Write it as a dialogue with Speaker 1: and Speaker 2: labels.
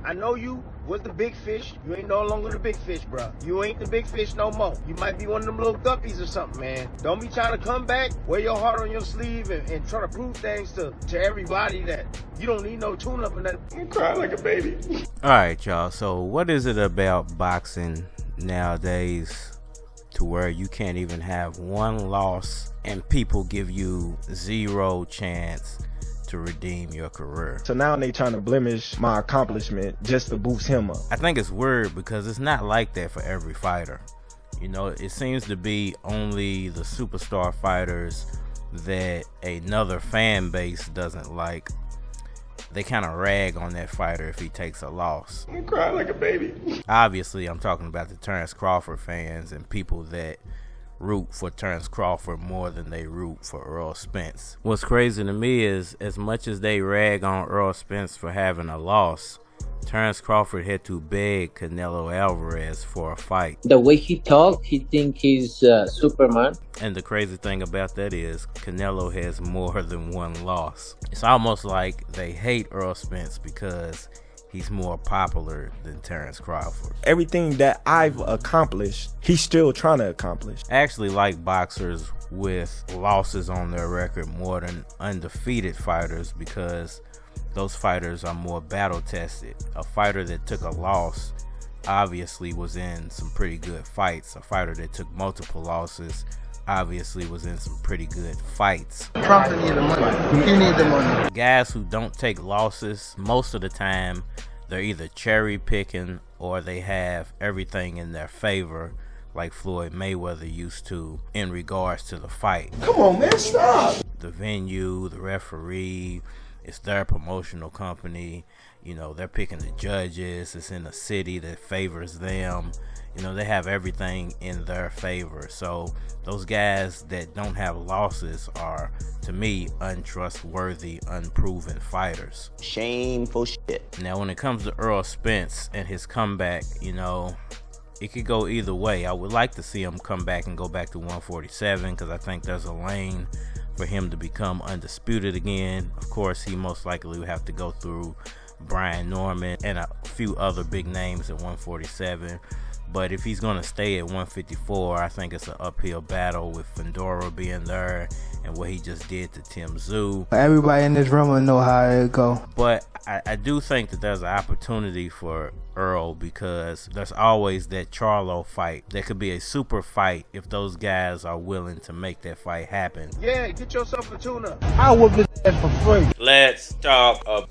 Speaker 1: I know you was the big fish. You ain't no longer the big fish, bro. You ain't the big fish no more. You might be one of them little guppies or something, man. Don't be trying to come back, wear your heart on your sleeve, and try to prove things to everybody that you don't need no tune-up and that.
Speaker 2: I'm crying like a baby.
Speaker 3: All right, y'all. So what is it about boxing nowadays to where you can't even have one loss and people give you zero chance to redeem your career?
Speaker 2: So now they trying to blemish my accomplishment just to boost him up.
Speaker 3: I think it's weird because it's not like that for every fighter. You know, it seems to be only the superstar fighters that another fan base doesn't like. They kind of rag on that fighter if he takes a loss.
Speaker 2: I'm crying like a baby.
Speaker 3: Obviously, I'm talking about the Terence Crawford fans and people that root for Terence Crawford more than they root for Errol Spence. What's crazy to me is, as much as they rag on Errol Spence for having a loss, Terence Crawford had to beg Canelo Alvarez for a fight.
Speaker 4: The way he talks, he think he's Superman.
Speaker 3: And the crazy thing about that is Canelo has more than one loss. It's almost like they hate Errol Spence because he's more popular than Terence Crawford.
Speaker 2: Everything that I've accomplished, he's still trying to accomplish.
Speaker 3: I actually like boxers with losses on their record more than undefeated fighters because those fighters are more battle tested. A fighter that took a loss obviously was in some pretty good fights. A fighter that took multiple losses obviously was in some pretty good fights.
Speaker 5: Trump need the money. He need the money.
Speaker 3: Guys who don't take losses, most of the time, they're either cherry picking or they have everything in their favor, like Floyd Mayweather used to in regards to the fight.
Speaker 2: Come on, man, stop.
Speaker 3: The venue, the referee, it's their promotional company. You know, they're picking the judges. It's in a city that favors them. You know, they have everything in their favor. So those guys that don't have losses are, to me, untrustworthy, unproven fighters.
Speaker 1: Shameful shit.
Speaker 3: Now, when it comes to Errol Spence and his comeback, you know, it could go either way. I would like to see him come back and go back to 147 because I think there's a lane for him to become undisputed again. Of course, he most likely would have to go through Brian Norman and a few other big names at 147. But if he's going to stay at 154, I think it's an uphill battle with Fedora being there and what he just did to Tim Tszyu.
Speaker 5: Everybody in this room will know how it go.
Speaker 3: But I do think that there's an opportunity for Earl because there's always that Charlo fight. There could be a super fight if those guys are willing to make that fight happen.
Speaker 1: Yeah, get yourself a tuna.
Speaker 5: I will get that for free.
Speaker 3: Let's talk about it.